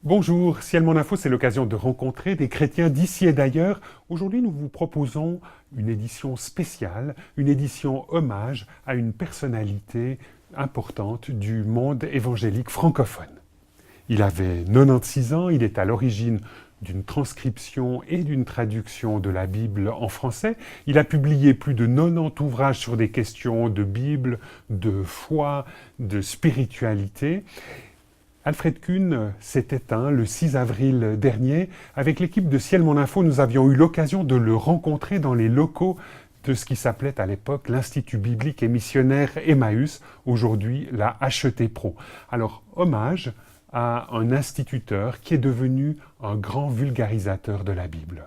Bonjour, Ciel Mon Info, c'est l'occasion de rencontrer des chrétiens d'ici et d'ailleurs. Aujourd'hui, nous vous proposons une édition spéciale, une édition hommage à une personnalité importante du monde évangélique francophone. Il avait 96 ans, il est à l'origine d'une transcription et d'une traduction de la Bible en français. Il a publié plus de 90 ouvrages sur des questions de Bible, de foi, de spiritualité. Alfred Kuhn s'est éteint le 6 avril dernier. Avec l'équipe de Ciel Mon Info, nous avions eu l'occasion de le rencontrer dans les locaux de ce qui s'appelait à l'époque l'Institut biblique et missionnaire Emmaüs, aujourd'hui la HET Pro. Alors, hommage à un instituteur qui est devenu un grand vulgarisateur de la Bible.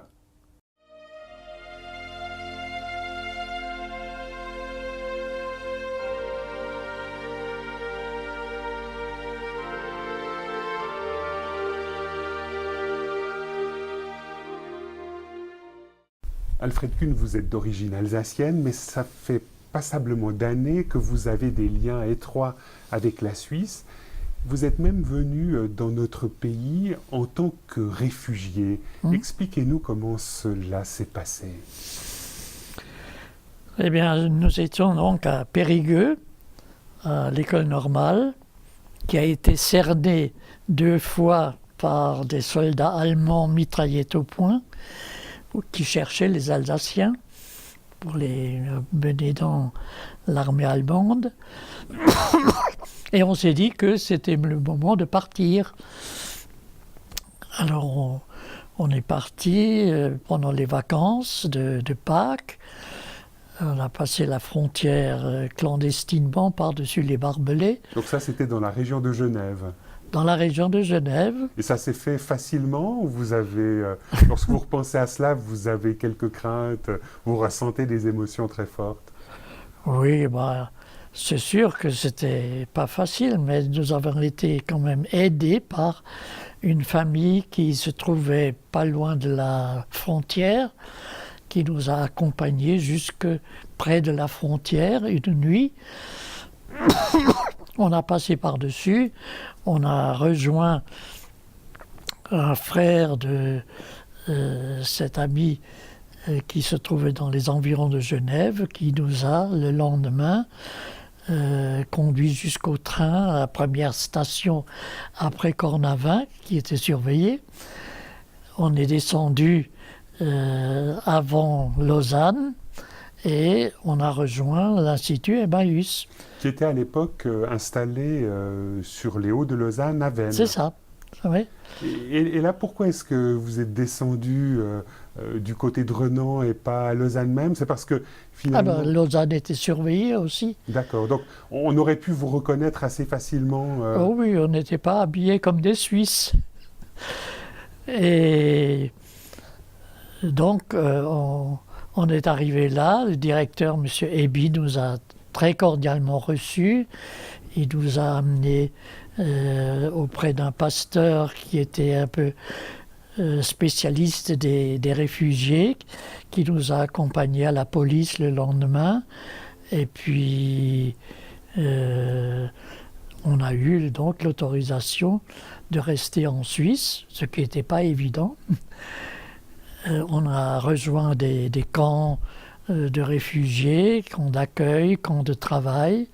Alfred Kuhn, vous êtes d'origine alsacienne, mais ça fait passablement d'années que vous avez des liens étroits avec la Suisse. Vous êtes même venu dans notre pays en tant que réfugié. Expliquez-nous comment cela s'est passé. Eh bien, nous étions donc à Périgueux, à l'école normale, qui a été cernée 2 fois par des soldats allemands mitraillettes au poing, qui cherchaient les Alsaciens pour les mener dans l'armée allemande. Et on s'est dit que c'était le moment de partir. Alors on est parti pendant les vacances de Pâques. On a passé la frontière clandestinement par-dessus les barbelés. Donc ça, c'était dans la région de Genève. Dans la région de Genève. Et ça s'est fait facilement ou vous avez, lorsque vous repensez à cela, vous avez quelques craintes, vous ressentez des émotions très fortes? Oui, c'est sûr que c'était pas facile, mais nous avons été quand même aidés par une famille qui se trouvait pas loin de la frontière, qui nous a accompagnés jusque près de la frontière une nuit. On a passé par-dessus, on a rejoint un frère de cet ami qui se trouvait dans les environs de Genève, qui nous a, le lendemain, conduit jusqu'au train, à la première station après Cornavin, qui était surveillée. On est descendu avant Lausanne, et on a rejoint l'Institut Emmaüs. Qui était à l'époque installé sur les hauts de Lausanne à Veynes. C'est ça, oui. Et là, pourquoi est-ce que vous êtes descendu du côté de Renan et pas à Lausanne même? C'est parce que finalement... Lausanne était surveillée aussi. D'accord, donc on aurait pu vous reconnaître assez facilement. Oh oui, on n'était pas habillés comme des Suisses. Et donc, on est arrivé là, le directeur, M. Eby, nous a très cordialement reçus. Il nous a amenés auprès d'un pasteur qui était un peu spécialiste des réfugiés, qui nous a accompagnés à la police le lendemain. Et puis, on a eu donc l'autorisation de rester en Suisse, ce qui n'était pas évident. On a rejoint des camps de réfugiés, camps d'accueil, camps de travail.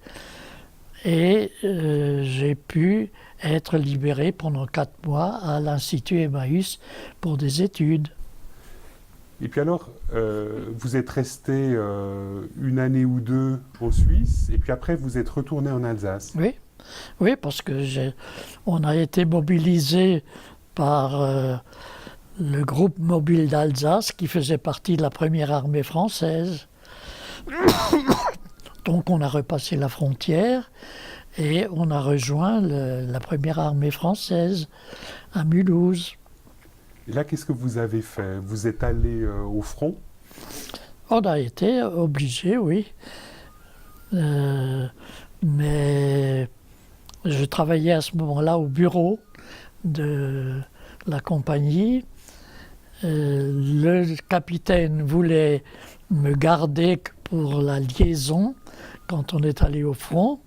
Et j'ai pu être libéré pendant 4 mois à l'Institut Emmaüs pour des études. Et puis alors, vous êtes resté une année ou 2 en Suisse, et puis après vous êtes retourné en Alsace. Oui, parce que on a été mobilisé par le groupe mobile d'Alsace qui faisait partie de la première armée française. Donc on a repassé la frontière et on a rejoint la première armée française à Mulhouse. Et là, qu'est-ce que vous avez fait? Vous êtes allé au front? On a été obligé, oui. Mais je travaillais à ce moment-là au bureau de la compagnie. Le capitaine voulait me garder pour la liaison quand on est allé au front.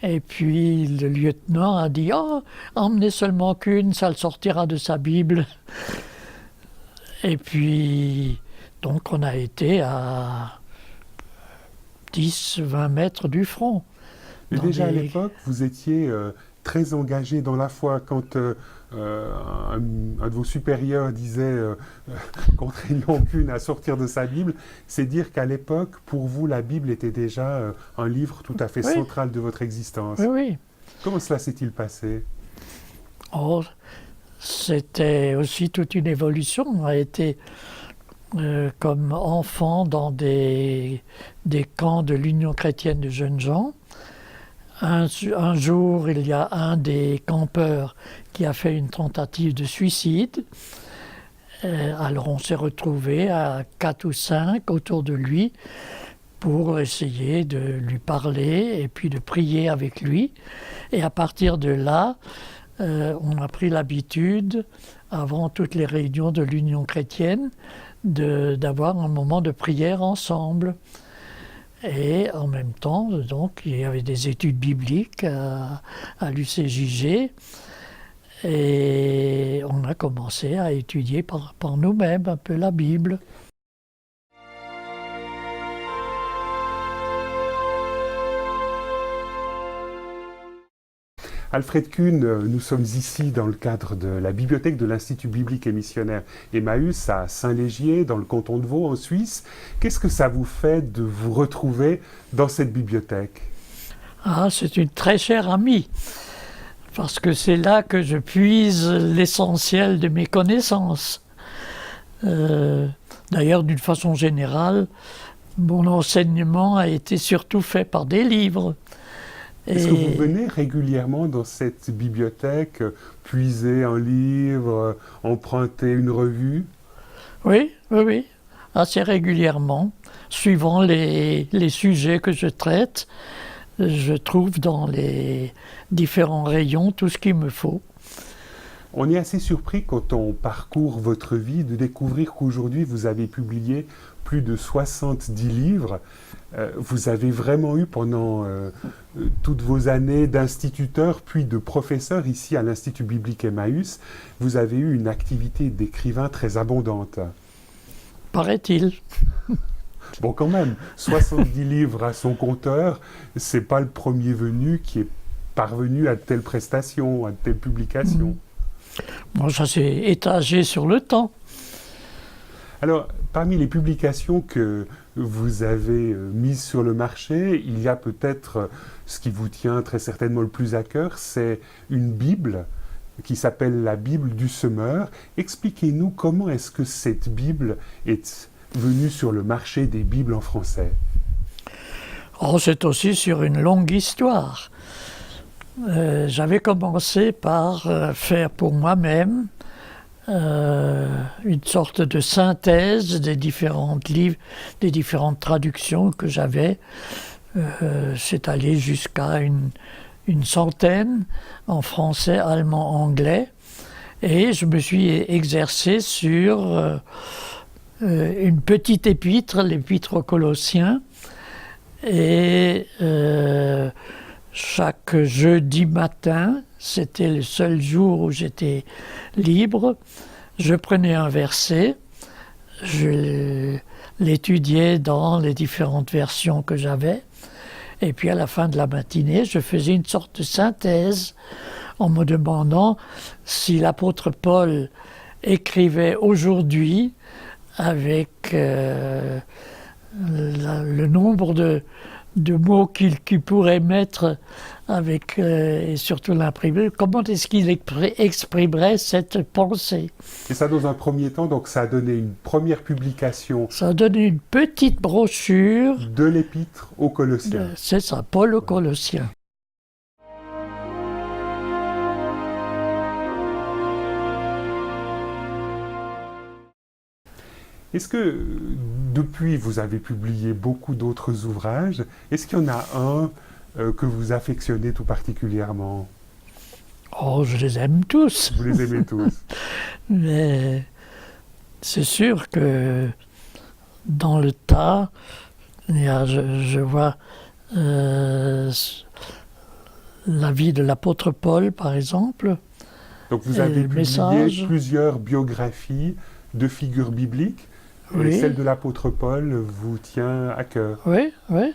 Et puis le lieutenant a dit « Oh, emmenez seulement qu'une, ça le sortira de sa Bible. » Et puis, donc on a été à 10-20 mètres du front. Mais déjà à l'époque, vous étiez très engagé dans la foi. Quand un de vos supérieurs disait contraignant qu'une à sortir de sa Bible, c'est dire qu'à l'époque, pour vous, la Bible était déjà un livre tout à fait central de votre existence. Oui, oui. Comment cela s'est-il passé? Oh, c'était aussi toute une évolution. On a été comme enfant dans des camps de l'Union chrétienne de jeunes gens. Un jour, il y a un des campeurs qui a fait une tentative de suicide. Alors on s'est retrouvés à 4 ou 5 autour de lui pour essayer de lui parler et puis de prier avec lui. Et à partir de là, on a pris l'habitude, avant toutes les réunions de l'Union chrétienne, d'avoir un moment de prière ensemble. Et en même temps, donc, il y avait des études bibliques à l'UCJG. Et on a commencé à étudier par nous-mêmes un peu la Bible. Alfred Kuhn, nous sommes ici dans le cadre de la bibliothèque de l'Institut biblique et missionnaire Emmaüs à Saint-Légier, dans le canton de Vaud, en Suisse. Qu'est-ce que ça vous fait de vous retrouver dans cette bibliothèque? Ah, c'est une très chère amie, parce que c'est là que je puise l'essentiel de mes connaissances. D'ailleurs, d'une façon générale, mon enseignement a été surtout fait par des livres. Est-ce que vous venez régulièrement dans cette bibliothèque, puiser un livre, emprunter une revue? Oui, oui, oui, assez régulièrement. Suivant les sujets que je traite, je trouve dans les différents rayons tout ce qu'il me faut. On est assez surpris quand on parcourt votre vie de découvrir qu'aujourd'hui vous avez publié plus de 70 livres. Vous avez vraiment eu pendant toutes vos années d'instituteur puis de professeur ici à l'Institut biblique Emmaüs, vous avez eu une activité d'écrivain très abondante. Paraît-il. Bon, quand même, 70 livres à son compteur, c'est pas le premier venu qui est parvenu à de telles prestations, à de telles publications. Bon, ça s'est étagé sur le temps. Alors, parmi les publications que vous avez mises sur le marché, il y a peut-être ce qui vous tient très certainement le plus à cœur, c'est une Bible qui s'appelle la Bible du Semeur. Expliquez-nous comment est-ce que cette Bible est venue sur le marché des Bibles en français. Oh, c'est aussi sur une longue histoire. J'avais commencé par faire pour moi-même une sorte de synthèse des différentes livres, des différentes traductions que j'avais. C'est allé jusqu'à une centaine en français, allemand, anglais. Et je me suis exercé sur une petite épître, l'épître aux Colossiens. Et chaque jeudi matin, c'était le seul jour où j'étais libre, je prenais un verset, je l'étudiais dans les différentes versions que j'avais, et puis à la fin de la matinée, je faisais une sorte de synthèse en me demandant si l'apôtre Paul écrivait aujourd'hui avec le nombre de mots qu'il pourrait mettre avec, et surtout l'imprimer, comment est-ce qu'il exprimerait cette pensée? Et ça, dans un premier temps, donc ça a donné une première publication. Ça a donné une petite brochure de l'épître aux Colossiens. C'est ça, Paul aux Colossiens. Est-ce que, depuis, vous avez publié beaucoup d'autres ouvrages, est-ce qu'il y en a un que vous affectionnez tout particulièrement? Oh, je les aime tous. Vous les aimez tous. Mais c'est sûr que dans le tas, je vois la vie de l'apôtre Paul, par exemple. Donc vous avez le publié message. plusieurs biographies de figures bibliques. Et Oui. celle de l'apôtre Paul vous tient à cœur. Oui, oui.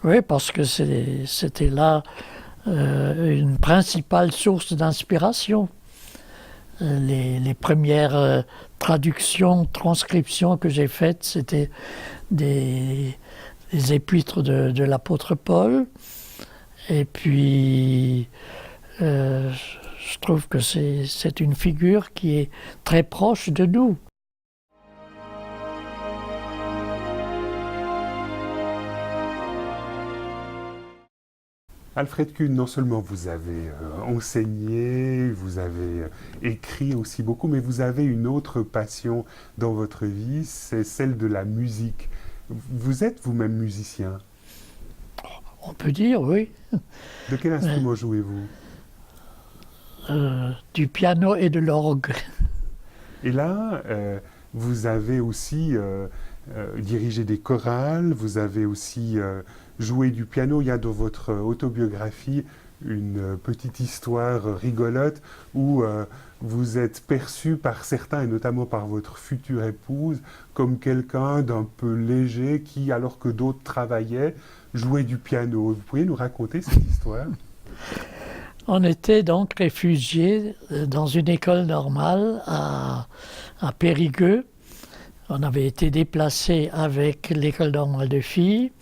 Oui, parce que c'était là une principale source d'inspiration. Les premières traductions, transcriptions que j'ai faites, c'était des épîtres de l'apôtre Paul. Et puis, je trouve que c'est une figure qui est très proche de nous. Alfred Kuhn, non seulement vous avez enseigné, vous avez écrit aussi beaucoup, mais vous avez une autre passion dans votre vie, c'est celle de la musique. Vous êtes vous-même musicien. On peut dire, oui. De quel instrument jouez-vous? Du piano et de l'orgue. Et là, vous avez aussi dirigé des chorales, vous avez aussi joué du piano. Il y a dans votre autobiographie une petite histoire rigolote où vous êtes perçu par certains, et notamment par votre future épouse, comme quelqu'un d'un peu léger qui, alors que d'autres travaillaient, jouait du piano. Vous pourriez nous raconter cette histoire? On était donc réfugiés dans une école normale à Périgueux. On avait été déplacés avec l'école normale de filles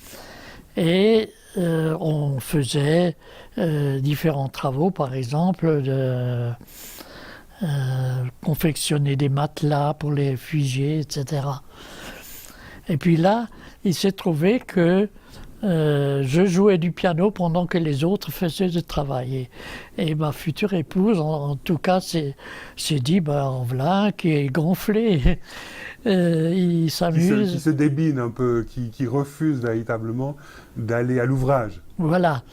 et on faisait différents travaux, par exemple de confectionner des matelas pour les réfugiés, etc. Et puis là, il s'est trouvé que je jouais du piano pendant que les autres faisaient le travail. Et ma future épouse, en tout cas, s'est dit, en voilà, qui est gonflé, il s'amuse. Qui se débine un peu, qui refuse véritablement d'aller à l'ouvrage. Voilà.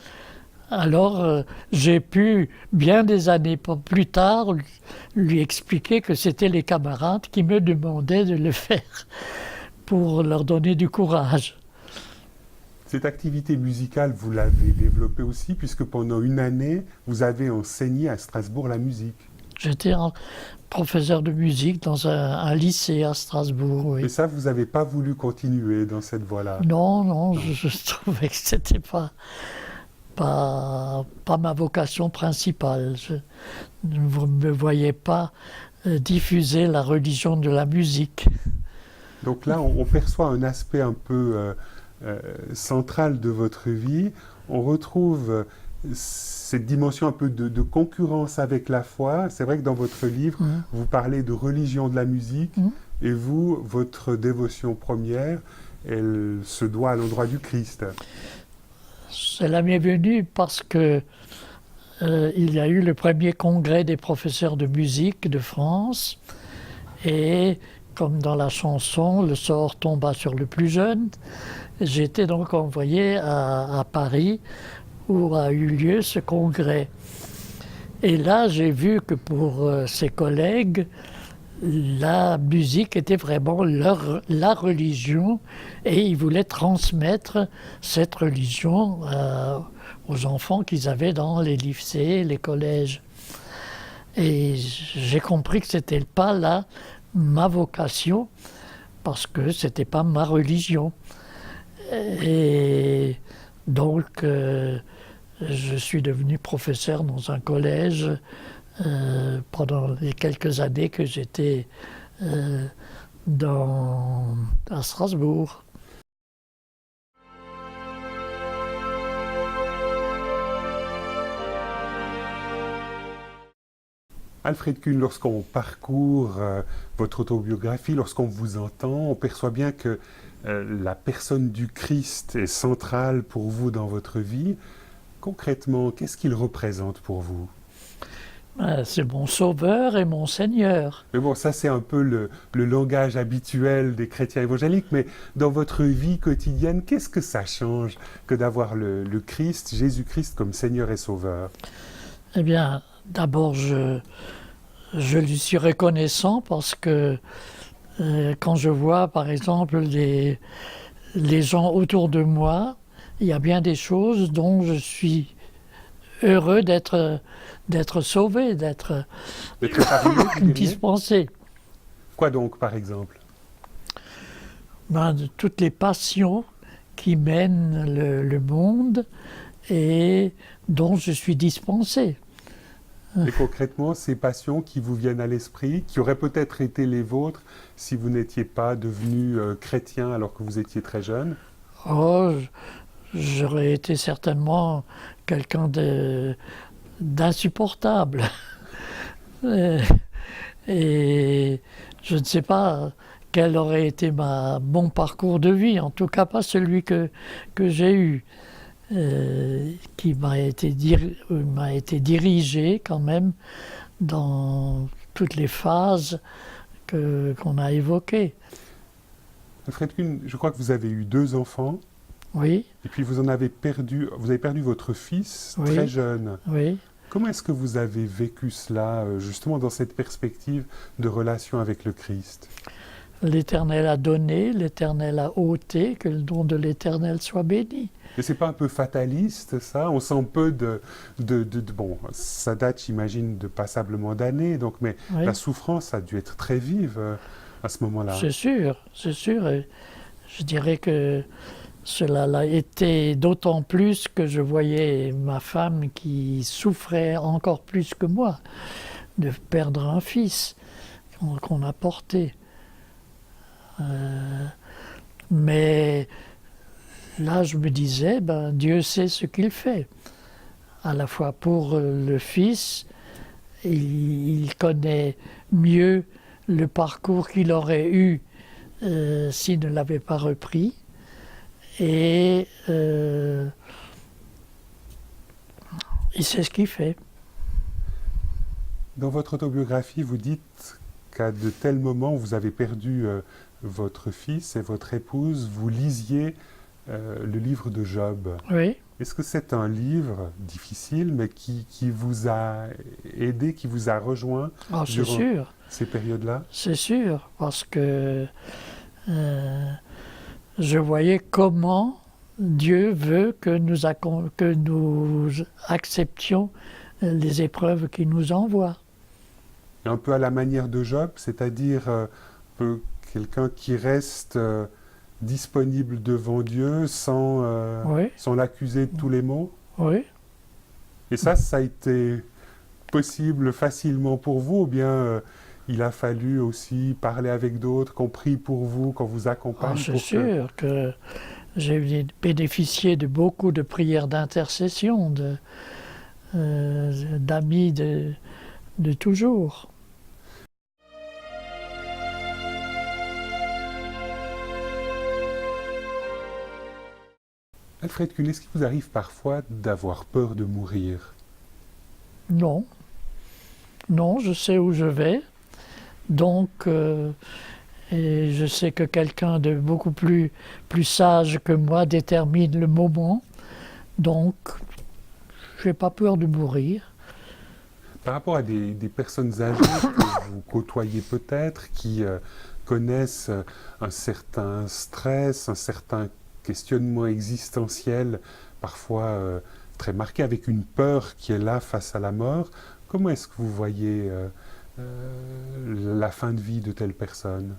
Alors, j'ai pu, bien des années plus tard, lui expliquer que c'était les camarades qui me demandaient de le faire pour leur donner du courage. Cette activité musicale, vous l'avez développée aussi, puisque pendant une année, vous avez enseigné à Strasbourg la musique. J'étais professeur de musique dans un lycée à Strasbourg, oui. Et ça, vous n'avez pas voulu continuer dans cette voie-là? Non, je trouvais que c'était pas ma vocation principale. Je ne me voyais pas diffuser la religion de la musique. Donc là, on perçoit un aspect un peu central de votre vie. On retrouve cette dimension un peu de concurrence avec la foi. C'est vrai que dans votre livre, vous parlez de religion de la musique, et vous, votre dévotion première, elle se doit à l'endroit du Christ. Cela m'est venu parce que il y a eu le premier congrès des professeurs de musique de France, et comme dans la chanson, le sort tomba sur le plus jeune. J'ai été donc envoyé à Paris où a eu lieu ce congrès. Et là, j'ai vu que pour ses collègues, la musique était vraiment la religion, et ils voulaient transmettre cette religion aux enfants qu'ils avaient dans les lycées, les collèges. Et j'ai compris que c'était pas là ma vocation, parce que c'était pas ma religion. Et donc, je suis devenu professeur dans un collège pendant les quelques années que j'étais à Strasbourg. Alfred Kuhn, lorsqu'on parcourt votre autobiographie, lorsqu'on vous entend, on perçoit bien que la personne du Christ est centrale pour vous dans votre vie. Concrètement, qu'est-ce qu'il représente pour vous? C'est mon sauveur et mon Seigneur. Mais bon, ça c'est un peu le langage habituel des chrétiens évangéliques, mais dans votre vie quotidienne, qu'est-ce que ça change que d'avoir le Christ, Jésus-Christ comme Seigneur et Sauveur? Eh bien, d'abord, je lui suis reconnaissant parce que quand je vois, par exemple, les gens autour de moi, il y a bien des choses dont je suis heureux d'être sauvé, d'être épargné, vous diriez? dispensé. Quoi donc, par exemple? De toutes les passions qui mènent le monde et dont je suis dispensé. Et concrètement, ces passions qui vous viennent à l'esprit, qui auraient peut-être été les vôtres si vous n'étiez pas devenu chrétien alors que vous étiez très jeune? Oh, j'aurais été certainement quelqu'un d'insupportable. Et et je ne sais pas quel aurait été mon parcours de vie, en tout cas pas celui que j'ai eu, qui m'a été dirigé quand même dans toutes les phases qu'on a évoquées. Alfred Kuhn, je crois que vous avez eu 2 enfants, Oui, et puis vous avez perdu votre fils Oui. très jeune. oui. Comment est-ce que vous avez vécu cela, justement dans cette perspective de relation avec le Christ? L'Éternel a donné, l'Éternel a ôté, que le nom de l'Éternel soit béni. Et c'est pas un peu fataliste, ça? On sent peu bon, ça date, j'imagine, de passablement d'années, donc, mais Oui. la souffrance a dû être très vive à ce moment-là. C'est sûr, c'est sûr. Et je dirais que cela l'a été d'autant plus que je voyais ma femme qui souffrait encore plus que moi de perdre un fils qu'on a porté. Mais là, je me disais, Dieu sait ce qu'il fait. À la fois pour le fils, il connaît mieux le parcours qu'il aurait eu s'il ne l'avait pas repris. Et il sait ce qu'il fait. Dans votre autobiographie, vous dites qu'à de tels moments où vous avez perdu votre fils et votre épouse, vous lisiez le livre de Job. Oui, Est-ce que c'est un livre difficile, mais qui vous a aidé, qui vous a rejoint c'est durant sûr, ces périodes-là? c'est sûr, parce que je voyais comment Dieu veut que nous acceptions les épreuves qu'il nous envoie. Un peu à la manière de Job, c'est-à-dire quelqu'un qui reste disponible devant Dieu Oui, sans l'accuser de tous les maux. oui. Et ça a été possible facilement pour vous, ou bien il a fallu aussi parler avec d'autres, qu'on prie pour vous, qu'on vous accompagne C'est pour sûr que j'ai bénéficié de beaucoup de prières d'intercession, d'amis de toujours. Alfred Kuhn, est-ce qu'il vous arrive parfois d'avoir peur de mourir? Non, non, je sais où je vais. Donc, et je sais que quelqu'un de beaucoup plus sage que moi détermine le moment. Donc, je n'ai pas peur de mourir. Par rapport à des personnes âgées que vous côtoyez peut-être, qui connaissent un certain stress, un certain questionnement existentiel, parfois très marqué, avec une peur qui est là face à la mort, comment est-ce que vous voyez la fin de vie de telles personnes?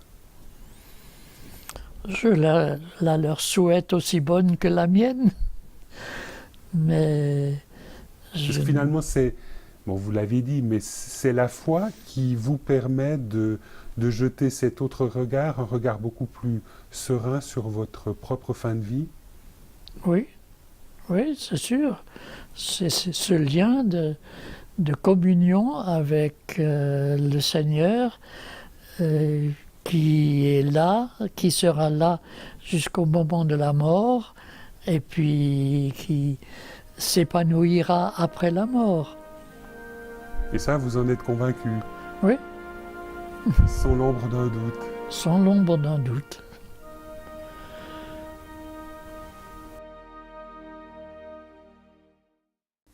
Je la leur souhaite aussi bonne que la mienne. Mais Parce que finalement, bon, vous l'avez dit, mais c'est la foi qui vous permet de jeter cet autre regard, un regard beaucoup plus serein sur votre propre fin de vie. oui, oui, c'est sûr. C'est ce lien de communion avec le Seigneur qui est là, qui sera là jusqu'au moment de la mort, et puis qui s'épanouira après la mort. Et ça, vous en êtes convaincu, Oui, sans l'ombre d'un doute. sans l'ombre d'un doute.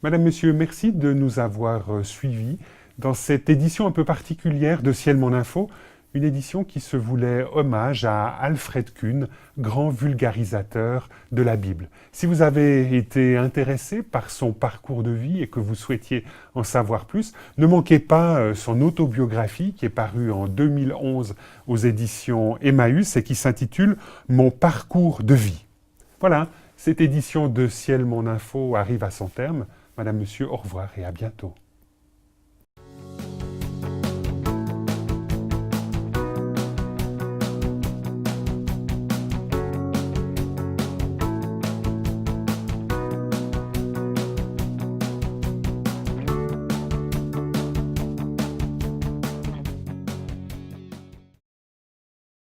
Madame, Monsieur, merci de nous avoir suivis dans cette édition un peu particulière de Ciel Mon Info, une édition qui se voulait hommage à Alfred Kuhn, grand vulgarisateur de la Bible. Si vous avez été intéressé par son parcours de vie et que vous souhaitiez en savoir plus, ne manquez pas son autobiographie qui est parue en 2011 aux éditions Emmaüs et qui s'intitule « Mon parcours de vie ». Voilà, cette édition de Ciel Mon Info arrive à son terme. Madame, Monsieur, au revoir et à bientôt.